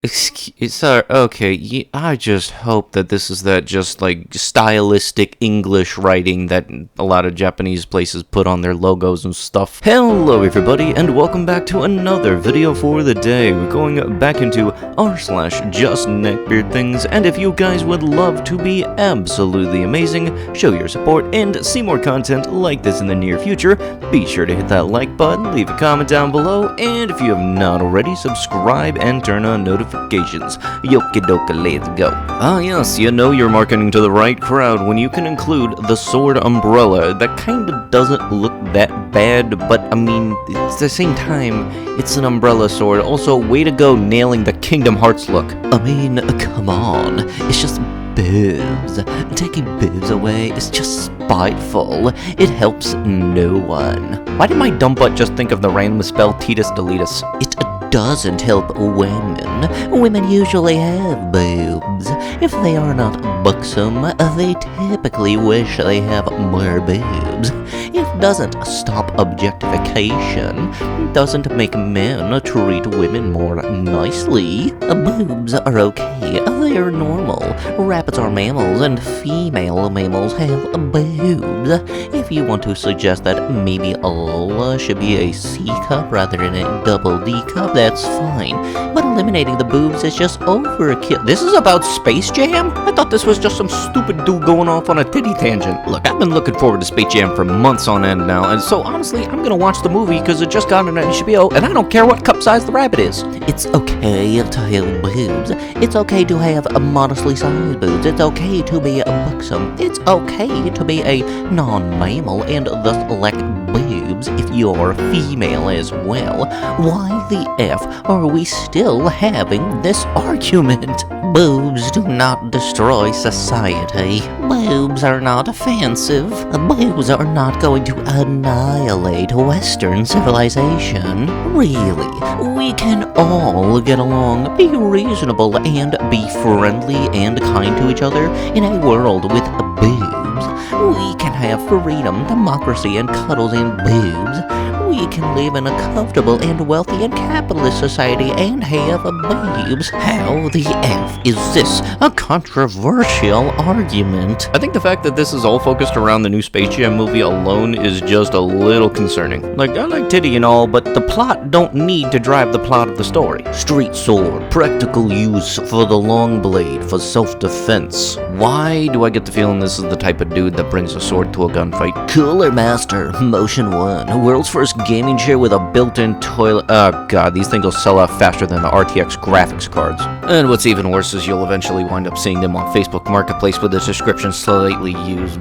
Sorry, okay, I just hope that this is that just like stylistic English writing that a lot of Japanese places put on their logos and stuff. Hello everybody, and welcome back to another video for the day. We're going back into r/justneckbeardthings, and if you guys would love to be absolutely amazing, show your support, and see more content like this in the near future, be sure to hit that like button, leave a comment down below, and if you have not already, subscribe and turn on notifications. Yokidoka, let's go. Ah yes, you know you're marketing to the right crowd when you can include the sword umbrella. That kinda doesn't look that bad, but I mean, at the same time, it's an umbrella sword. Also, way to go nailing the Kingdom Hearts look. I mean, come on, it's just boobs. Taking boobs away is just spiteful. It helps no one. Why did my dumb butt just think of the random spell Titus Deletus? It doesn't help women. Women usually have boobs. If they are not buxom, they typically wish they have more boobs. It doesn't stop objectification. It doesn't make men treat women more nicely. Boobs are okay. They are normal. Rabbits are mammals, and female mammals have boobs. If you want to suggest that maybe Allah should be a C cup rather than a double D cup, that's fine. But eliminating the boobs is just overkill. This is about Space Jam? I thought this was just some stupid dude going off on a titty tangent. Look, I've been looking forward to Space Jam for months on end now, and so honestly, I'm gonna watch the movie because it just got on HBO, and I don't care what cup size the rabbit is. It's okay to have boobs. It's okay to have a modestly sized boobs. It's okay to be buxom. It's okay to be a non-mammal and thus lack boobs if you're female as well. Why the F are we still having this argument? Boobs do not destroy society. Boobs are not offensive. Boobs are not going to annihilate Western civilization. Really, we can all get along, be reasonable, and be friendly and kind to each other in a world with boobs. We can have freedom, democracy, and cuddles and boobs. We can live in a comfortable and wealthy and capitalist society and have boobs. How the F is this a controversial argument? I think the fact that this is all focused around the new Space Jam movie alone is just a little concerning. Like, I like titty and all, but the plot don't need to drive the plot of the story. Street sword, practical use for the long blade for self-defense. Why do I get the feeling this is the type of dude that brings a sword to a gunfight? Cooler Master, Motion 1, world's first gaming chair with a built-in toilet. Oh god, these things will sell out faster than the RTX graphics cards. And what's even worse is you'll eventually wind up seeing them on Facebook Marketplace with the description slightly used.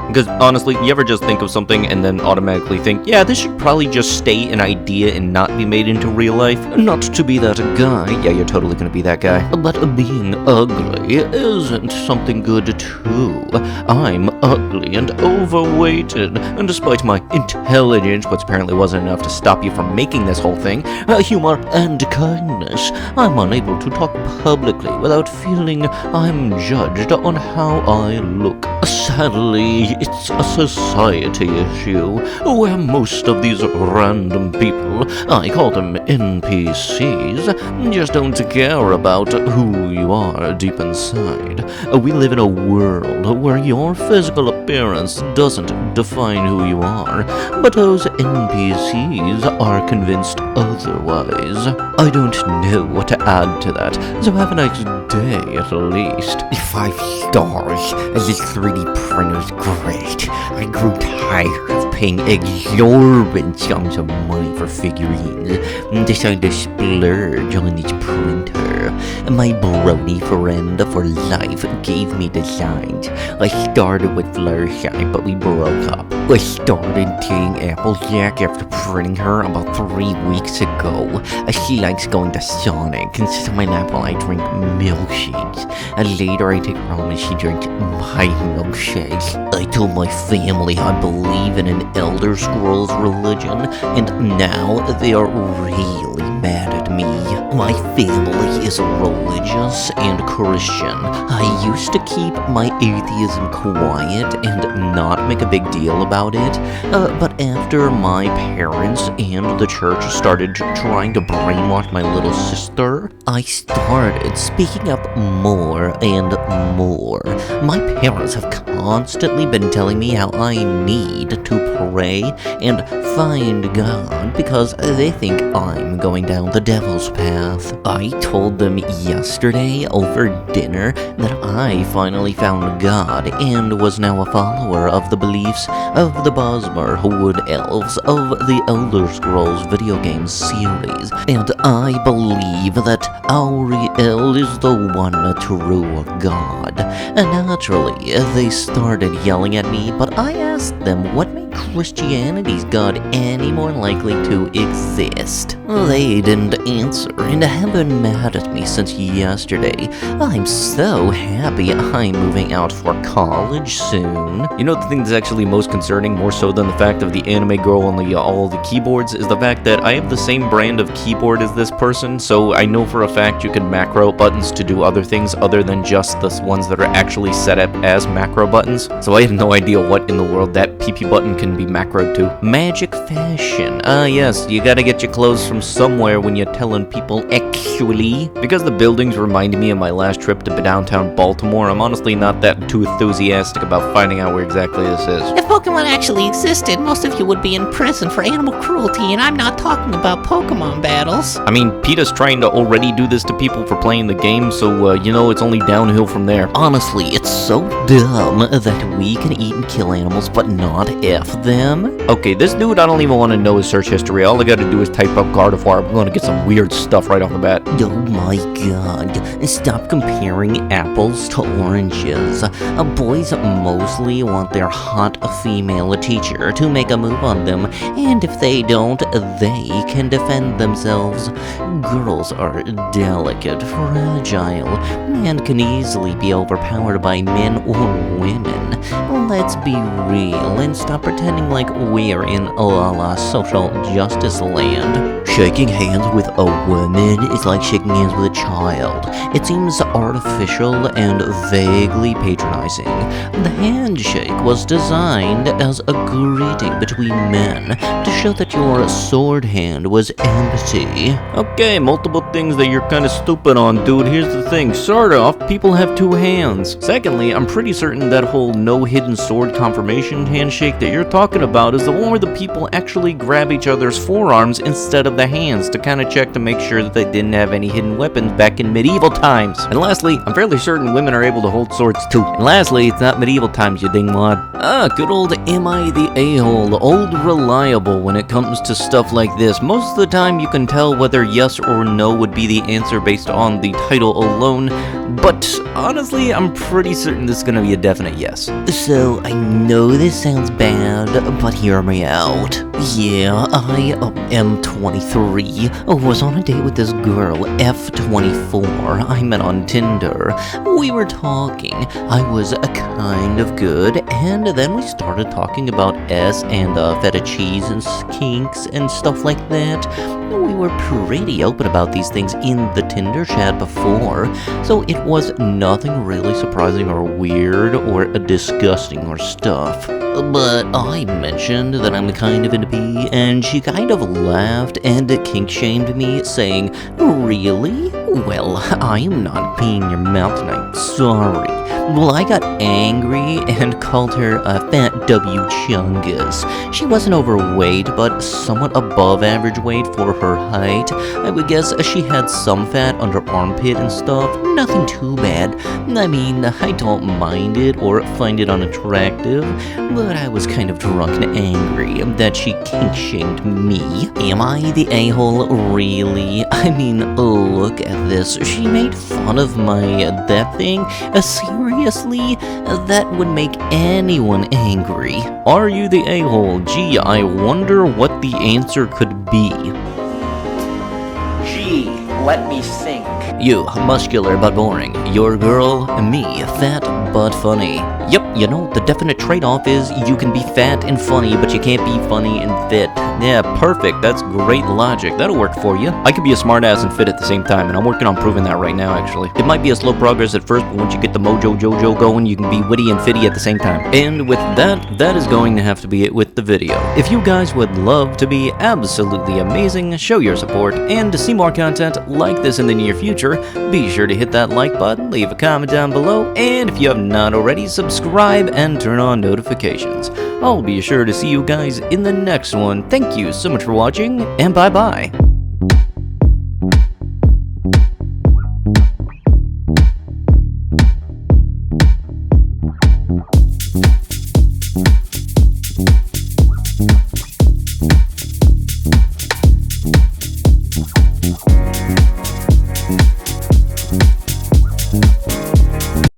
Because honestly, you ever just think of something and then automatically think, yeah, this should probably just stay an idea and not be made into real life? Not to be that guy. Yeah, you're totally gonna be that guy. But being ugly isn't something good too. I'm ugly and overweighted, and despite my intelligence, which apparently wasn't enough to stop you from making this whole thing, humor and kindness, I'm unable to talk publicly without feeling I'm judged on how I look. Sadly, it's a society issue where most of these random people, I call them NPCs, just don't care about who you are deep inside. We live in a world where your physical appearance doesn't define who you are, but those NPCs are convinced otherwise. I don't know what to add to that, so have a nice day at least. 5 stars. This 3D printer's great. I grew tired of paying exorbitant sums of money for figurines and decided to splurge on this printer. My brony friend for life gave me designs. I started with Fluttershy, but we broke up. I started dating Applejack after printing her about 3 weeks ago. She likes going to Sonic, and so my nap while I drink milkshakes. Later I take her home and she drinks my milkshakes. I told my family I believe in an Elder Scrolls religion, and now they are really mad at me. My family is religious and Christian. I used to keep my atheism quiet and not make a big deal about it, but after my parents and the church started trying to brainwash my little sister, I started speaking up more and more. My parents have constantly been telling me how I need to pray and find God because they think I'm going down the devil's path. I told them yesterday over dinner that I finally found God and was now a follower of the beliefs of the Bosmer Wood Elves of the Elder Scrolls video game series, and I believe that Auriel is the one true God. And naturally, they started yelling at me, but I asked them what made Christianity's God any more likely to exist. They didn't answer and have been mad at me since yesterday. I'm so happy I'm moving out for college soon. You know the thing that's actually most concerning, more so than the fact of the anime girl on all the keyboards, is the fact that I have the same brand of keyboard as this person, so I know for a fact you can macro buttons to do other things other than just the ones that are actually set up as macro buttons. So I have no idea what in the world that PP button can be macroed to. Magic fashion. Yes, you gotta get your clothes from somewhere when you're telling people actually. Because the buildings reminded me of my last trip to downtown Baltimore, I'm honestly not that too enthusiastic about finding out where exactly this is. If Pokemon actually existed, most of you would be in prison for animal cruelty, and I'm not talking about Pokemon battles. I mean, PETA's trying to already do this to people for playing the game, so, it's only downhill from there. Honestly, it's so dumb that we can eat and kill animals but not F them. Okay, this dude, I don't even want to know his search history. All I gotta do is type up Gardevoir. I'm gonna get some weird stuff right off the bat. Oh my god, stop comparing apples to oranges. Boys mostly want their hot female teacher to make a move on them, and if they don't, they can defend themselves. Girls are delicate, fragile, and can easily be overpowered by men or women. Let's be real and stop pretending like we're in la social justice land. Shaking hands with a woman is like shaking hands with a child. It seems artificial and vaguely patronizing. The handshake was designed as a greeting between men to show that your sword hand was empty. Okay, multiple things that you're kind of stupid on, dude. Here's the thing. Start off, people have two hands. Secondly, I'm pretty certain that whole no hidden sword confirmation handshake that you're talking about is the one where the people actually grab each other's forearms instead of the hands to kind of check to make sure that they didn't have any hidden weapons back in medieval times. And lastly, I'm fairly certain women are able to hold swords too. And lastly, it's not medieval times, you dingwad. Good old am I the a-hole, old reliable when it comes to stuff like this. Most of the time you can tell whether yes or no would be the answer based on the title alone, but honestly, I'm pretty certain this is gonna be a definite yes. So, I know this sounds bad, but hear me out. Yeah, I am 23, was on a date with this girl, F24, I met on Tinder. We were talking, I was kind of good, and then we started talking about S and feta cheese and kinks and stuff like that. We were pretty open about these things in the Tinder chat before, so it was nothing really surprising or weird or disgusting or stuff. But I mentioned that I'm kind of into pee, and she kind of laughed and kink-shamed me, saying, "Really? Well, I am not peeing your mouth tonight, sorry." Well, I got angry and called her a fat W chungus. She wasn't overweight, but somewhat above average weight for her height. I would guess she had some fat under armpit and stuff. Nothing too bad. I mean, I don't mind it or find it unattractive, but I was kind of drunk and angry that she kink-shamed me. Am I the a-hole, really? I mean, look at this. She made fun of my that thing? Seriously? That would make anyone angry. Are you the a-hole? Gee, I wonder what the answer could be. Gee, let me think. You, muscular but boring. Your girl, me, fat but funny. Yep, you know, the definite trade-off is you can be fat and funny, but you can't be funny and fit. Yeah, perfect. That's great logic. That'll work for you. I could be a smartass and fit at the same time, and I'm working on proving that right now, actually. It might be a slow progress at first, but once you get the mojo jojo going, you can be witty and fitty at the same time. And with that, that is going to have to be it with the video. If you guys would love to be absolutely amazing, show your support, and to see more content like this in the near future, be sure to hit that like button, leave a comment down below, and if you have not already, subscribe and turn on notifications. I'll be sure to see you guys in the next one. Thank you so much for watching, and bye-bye.